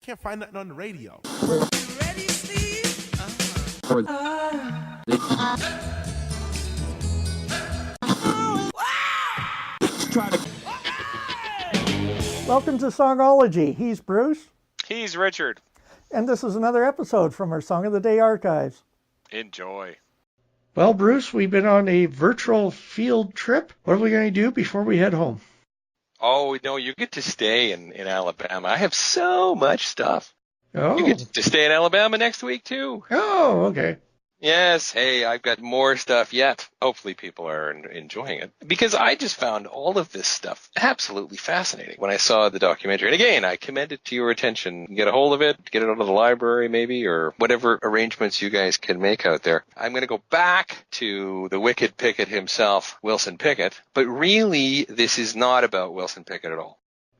can't find nothing on the radio. You ready, Steve? Welcome to Songology. He's Bruce. He's Richard. And this is another episode from our Song of the Day archives. Enjoy. Well, Bruce, we've been on a virtual field trip. What are we going to do before we head home? Oh, no, you get to stay in Alabama. I have so much stuff. Oh. You get to stay in Alabama next week, too. Oh, okay. Yes, hey, I've got more stuff yet. Hopefully people are enjoying it. Because I just found all of this stuff absolutely fascinating when I saw the documentary. And again, I commend it to your attention. Get a hold of it, get it out of the library maybe, or whatever arrangements you guys can make out there. I'm going to go back to the wicked Pickett himself, Wilson Pickett. But really, this is not about Wilson Pickett at all.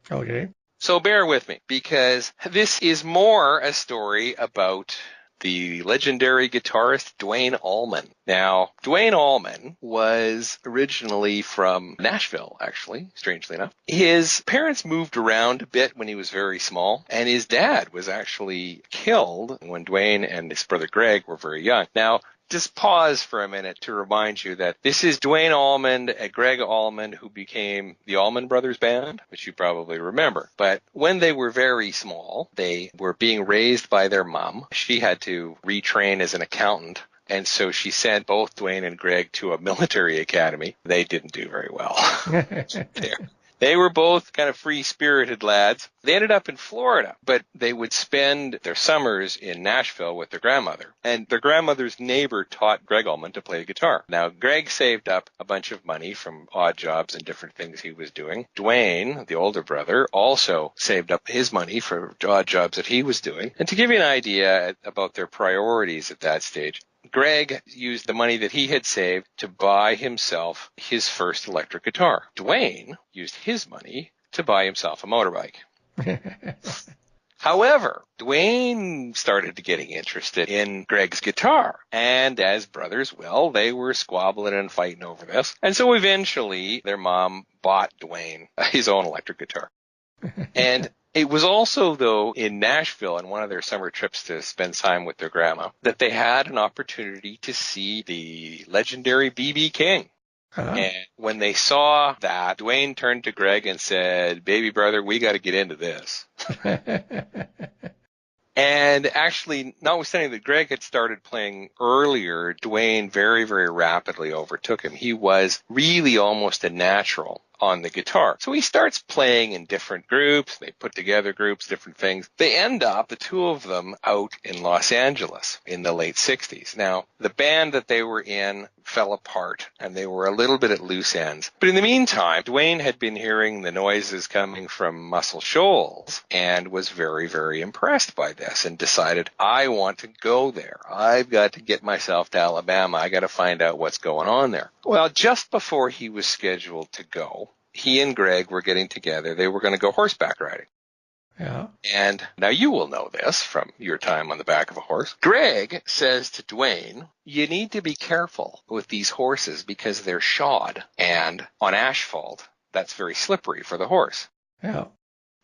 Okay. So bear with me, because this is more a story about the legendary guitarist Duane Allman. Now, Duane Allman was originally from Nashville, actually, strangely enough. His parents moved around a bit when he was very small, and his dad was actually killed when Duane and his brother Greg were very young. Now, just pause for a minute to remind you that this is Duane Allman and Greg Allman, who became the Allman Brothers Band, which you probably remember. But when they were very small, they were being raised by their mom. She had to retrain as an accountant. And so she sent both Duane and Greg to a military academy. They didn't do very well. They were both kind of free-spirited lads. They ended up in Florida, but they would spend their summers in Nashville with their grandmother. And their grandmother's neighbor taught Greg Allman to play guitar. Now, Greg saved up a bunch of money from odd jobs and different things he was doing. Duane, the older brother, also saved up his money for odd jobs that he was doing. And to give you an idea about their priorities at that stage, Greg used the money that he had saved to buy himself his first electric guitar. Duane used his money to buy himself a motorbike. However, Duane started getting interested in Greg's guitar. And as brothers will, they were squabbling and fighting over this. And so eventually their mom bought Duane his own electric guitar. And it was also, though, in Nashville on one of their summer trips to spend time with their grandma, that they had an opportunity to see the legendary B.B. King. Uh-huh. And when they saw that, Duane turned to Greg and said, "Baby brother, we got to get into this." And actually, notwithstanding that Greg had started playing earlier, Duane very, very rapidly overtook him. He was really almost a natural on the guitar. So he starts playing in different groups. They put together groups, different things. They end up, the two of them, out in Los Angeles in the late 60s. Now, the band that they were in fell apart, and they were a little bit at loose ends. But in the meantime, Duane had been hearing the noises coming from Muscle Shoals and was very, very impressed by this and decided, I want to go there. I've got to get myself to Alabama. I got to find out what's going on there. Well, just before he was scheduled to go, he and Greg were getting together. They were going to go horseback riding. Yeah. And now you will know this from your time on the back of a horse. Greg says to Duane, you need to be careful with these horses because they're shod. And on asphalt, that's very slippery for the horse. Yeah.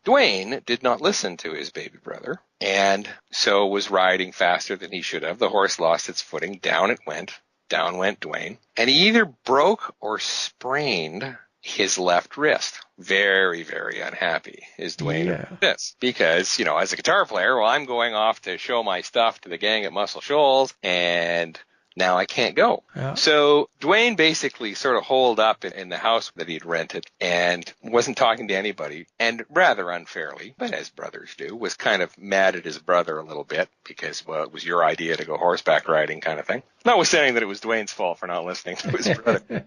Duane did not listen to his baby brother and so was riding faster than he should have. The horse lost its footing. Down it went. Down went Duane. And he either broke or sprained his left wrist. Very, very unhappy is Duane with this. Because, as a guitar player, well, I'm going off to show my stuff to the gang at Muscle Shoals, and now I can't go. Yeah. So Duane basically sort of holed up in the house that he'd rented and wasn't talking to anybody, and rather unfairly, but as brothers do, was kind of mad at his brother a little bit because, well, it was your idea to go horseback riding kind of thing. Notwithstanding that it was Duane's fault for not listening to his brother.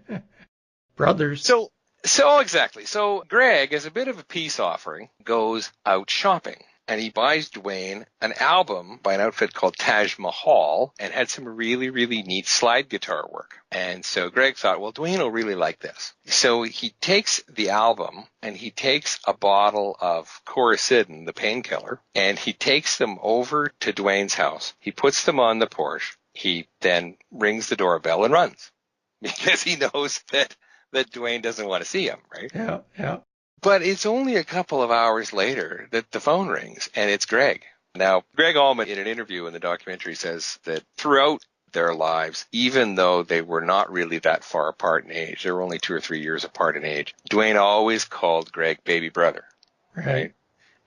Brothers. So exactly. So Greg, as a bit of a peace offering, goes out shopping. And he buys Duane an album by an outfit called Taj Mahal and had some really, really neat slide guitar work. And so Greg thought, well, Duane will really like this. So he takes the album and he takes a bottle of Coricidin, the painkiller, and he takes them over to Duane's house. He puts them on the porch. He then rings the doorbell and runs because he knows that Duane doesn't want to see him, right? Yeah. But it's only a couple of hours later that the phone rings, and it's Greg. Now, Greg Allman, in an interview in the documentary, says that throughout their lives, even though they were not really that far apart in age, they were only 2 or 3 years apart in age, Duane always called Greg baby brother. Right?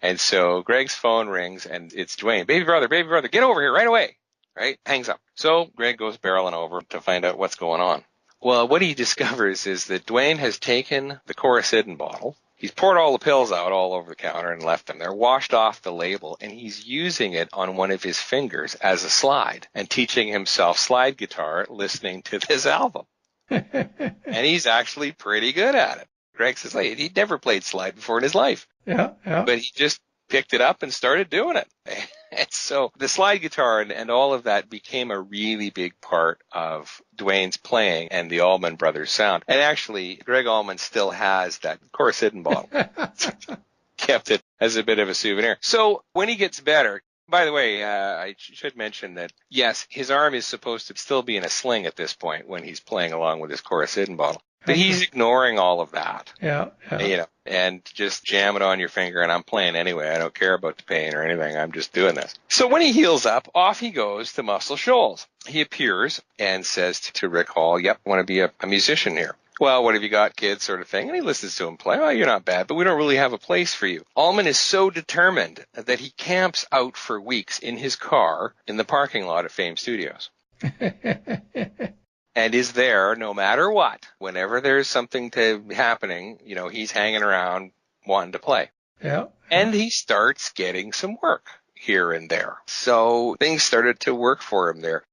And so Greg's phone rings, and it's Duane, baby brother, get over here right away. Right? Hangs up. So Greg goes barreling over to find out what's going on. Well, what he discovers is that Duane has taken the Coricidin bottle. He's poured all the pills out all over the counter and left them there, washed off the label, and he's using it on one of his fingers as a slide and teaching himself slide guitar listening to this album. And he's actually pretty good at it. Greg says, hey, he'd never played slide before in his life. Yeah. But he just picked it up and started doing it. And so the slide guitar and all of that became a really big part of Duane's playing and the Allman Brothers sound. And actually, Greg Allman still has that Coricidin bottle. Kept it as a bit of a souvenir. So when he gets better, by the way, I should mention that, yes, his arm is supposed to still be in a sling at this point when he's playing along with his Coricidin bottle. But he's ignoring all of that. Yeah. And just jam it on your finger, and I'm playing anyway. I don't care about the pain or anything. I'm just doing this. So when he heals up, off he goes to Muscle Shoals. He appears and says to Rick Hall, yep, I want to be a musician here. Well, what have you got, kid, sort of thing. And he listens to him play. Oh, you're not bad, but we don't really have a place for you. Allman is so determined that he camps out for weeks in his car in the parking lot at Fame Studios. And is there no matter what. Whenever there's something happening, he's hanging around wanting to play. Yeah. And he starts getting some work here and there. So things started to work for him there.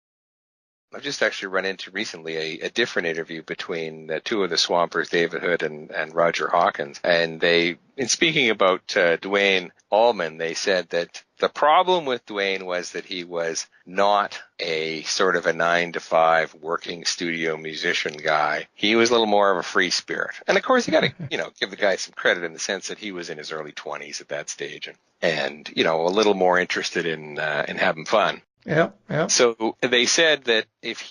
I've just actually run into recently a different interview between the two of the Swampers, David Hood and Roger Hawkins. And in speaking about Duane Allman, they said that the problem with Duane was that he was not a sort of a 9-to-5 working studio musician guy. He was a little more of a free spirit. And of course, you got to, give the guy some credit in the sense that he was in his early 20s at that stage and a little more interested in having fun. Yeah. So they said that if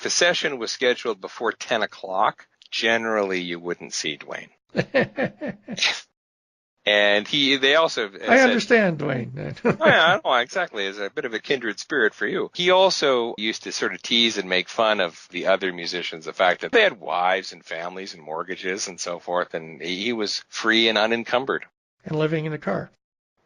a session was scheduled before 10 o'clock, generally you wouldn't see Duane. And they also I understand, Duane. Yeah, exactly. As a bit of a kindred spirit for you. He also used to sort of tease and make fun of the other musicians, the fact that they had wives and families and mortgages and so forth, and he was free and unencumbered. And living in a car.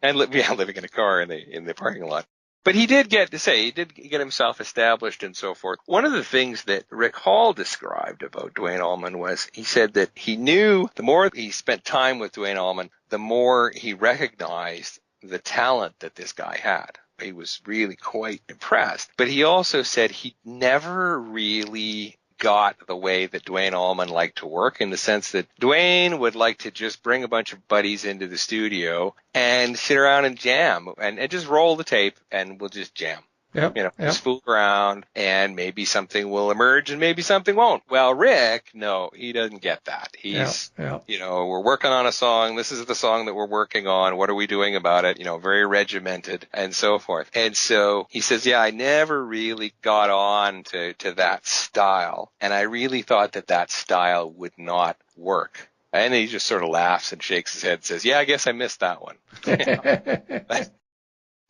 And living in a car in the parking lot. But he did get himself established and so forth. One of the things that Rick Hall described about Duane Allman was he said that he knew the more he spent time with Duane Allman, the more he recognized the talent that this guy had. He was really quite impressed. But he also said he never really got the way that Duane Allman liked to work, in the sense that Duane would like to just bring a bunch of buddies into the studio and sit around and jam and just roll the tape and we'll just jam. Yep. Just fool around and maybe something will emerge and maybe something won't. Well, Rick, no, he doesn't get that. He's, we're working on a song. This is the song that we're working on. What are we doing about it? Very regimented and so forth. And so he says, yeah, I never really got on to that style. And I really thought that style would not work. And he just sort of laughs and shakes his head and says, yeah, I guess I missed that one.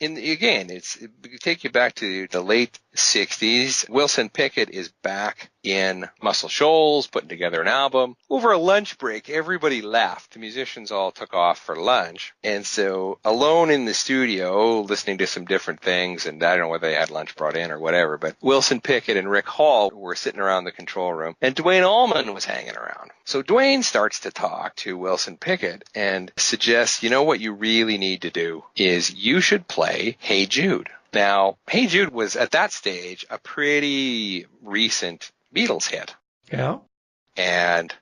It take you back to the late 60s. Wilson Pickett is back in Muscle Shoals, putting together an album. Over a lunch break, everybody left. The musicians all took off for lunch. And so alone in the studio, listening to some different things, and I don't know whether they had lunch brought in or whatever, but Wilson Pickett and Rick Hall were sitting around the control room, and Duane Allman was hanging around. So Duane starts to talk to Wilson Pickett and suggests, what you really need to do is you should play Hey Jude. Now, Hey Jude was at that stage a pretty recent Beatles hit. Yeah. And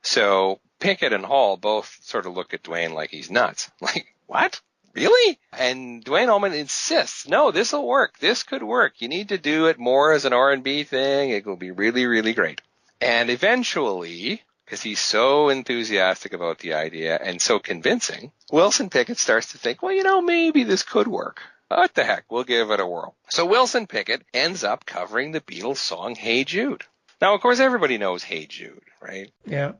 so Pickett and Hall both sort of look at Duane like he's nuts. Like, what? Really? And Duane Allman insists, no, this will work. This could work. You need to do it more as an R&B thing. It will be really, really great. And eventually, because he's so enthusiastic about the idea and so convincing, Wilson Pickett starts to think, well, maybe this could work. What the heck? We'll give it a whirl. So Wilson Pickett ends up covering the Beatles song Hey Jude. Now, of course, everybody knows Hey Jude, right? Yeah.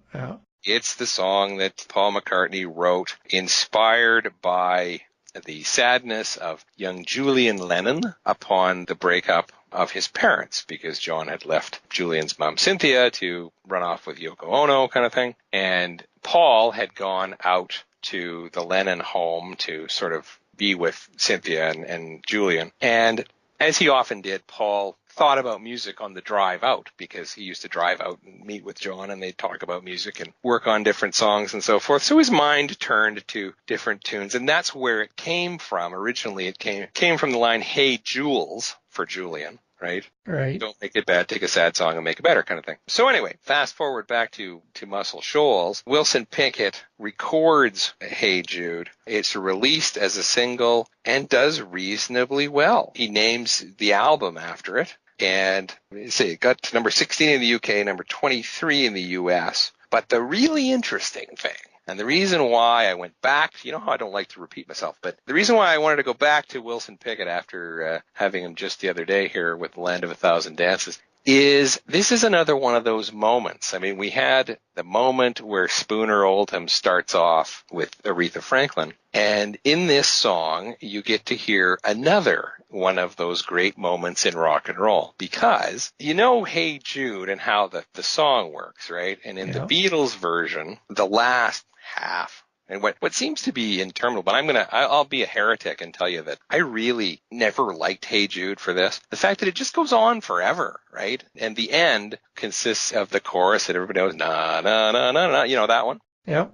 It's the song that Paul McCartney wrote, inspired by the sadness of young Julian Lennon upon the breakup of his parents, because John had left Julian's mom Cynthia to run off with Yoko Ono kind of thing. And Paul had gone out to the Lennon home to sort of be with Cynthia and Julian. And as he often did, Paul thought about music on the drive out, because he used to drive out and meet with John, and they'd talk about music and work on different songs and so forth. So his mind turned to different tunes, and that's where it came from. Originally, it came from the line, "Hey Jules," for Julian, right? Right. Don't make it bad, take a sad song and make it better, kind of thing. So anyway, fast forward back to Muscle Shoals. Wilson Pickett records Hey Jude. It's released as a single and does reasonably well. He names the album after it. And it got to number 16 in the UK, number 23 in the US. But the really interesting thing, and the reason why I went back, you know how I don't like to repeat myself, but the reason why I wanted to go back to Wilson Pickett after having him just the other day here with Land of a Thousand Dances is this is another one of those moments. I mean, we had the moment where Spooner Oldham starts off with Aretha Franklin, and in this song, you get to hear another one of those great moments in rock and roll, because you know Hey Jude and how the song works, right? And in the Beatles version, the last half, and what seems to be interminable, but I'll be a heretic and tell you that I really never liked Hey Jude for this. The fact that it just goes on forever, right? And the end consists of the chorus that everybody knows, na, na, na, na, na, you know that one? Yep.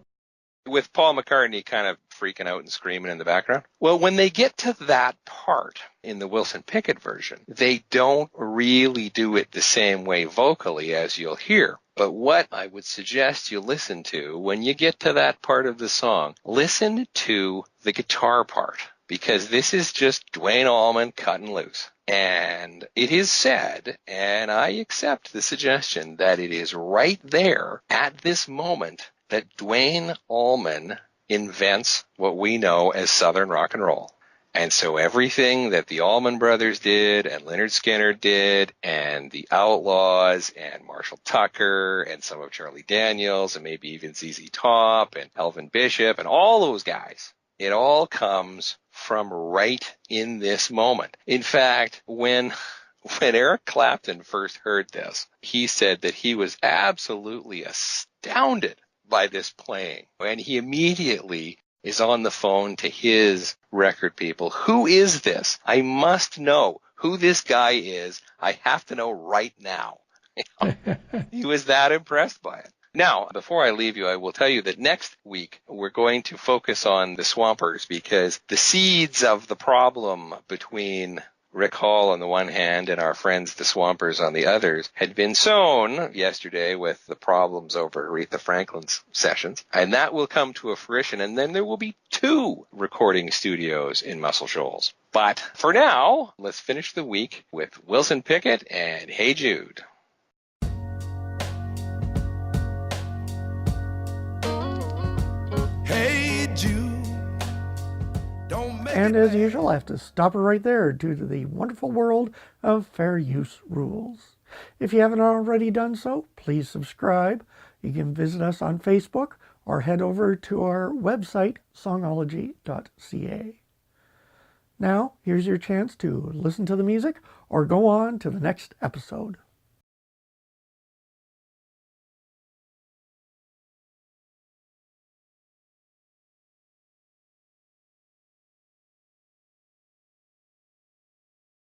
With Paul McCartney kind of freaking out and screaming in the background. Well, when they get to that part in the Wilson Pickett version, they don't really do it the same way vocally as you'll hear. But what I would suggest you listen to when you get to that part of the song, listen to the guitar part, because this is just Duane Allman cutting loose. And it is said, and I accept the suggestion, that it is right there at this moment that Duane Allman invents what we know as Southern rock and roll. And so everything that the Allman Brothers did and Lynyrd Skynyrd did and the Outlaws and Marshall Tucker and some of Charlie Daniels and maybe even ZZ Top and Elvin Bishop and all those guys, it all comes from right in this moment. In fact, when Eric Clapton first heard this, he said that he was absolutely astounded by this playing. And he immediately is on the phone to his record people. Who is this? I must know who this guy is. I have to know right now. He was that impressed by it. Now, before I leave you, I will tell you that next week we're going to focus on the Swampers, because the seeds of the problem between Rick Hall on the one hand and our friends the Swampers on the others had been sown yesterday with the problems over Aretha Franklin's sessions. And that will come to a fruition, and then there will be 2 recording studios in Muscle Shoals. But for now, let's finish the week with Wilson Pickett and Hey Jude. Hey Jude. And as usual, I have to stop it right there due to the wonderful world of fair use rules. If you haven't already done so, please subscribe. You can visit us on Facebook or head over to our website, songology.ca. Now, here's your chance to listen to the music or go on to the next episode.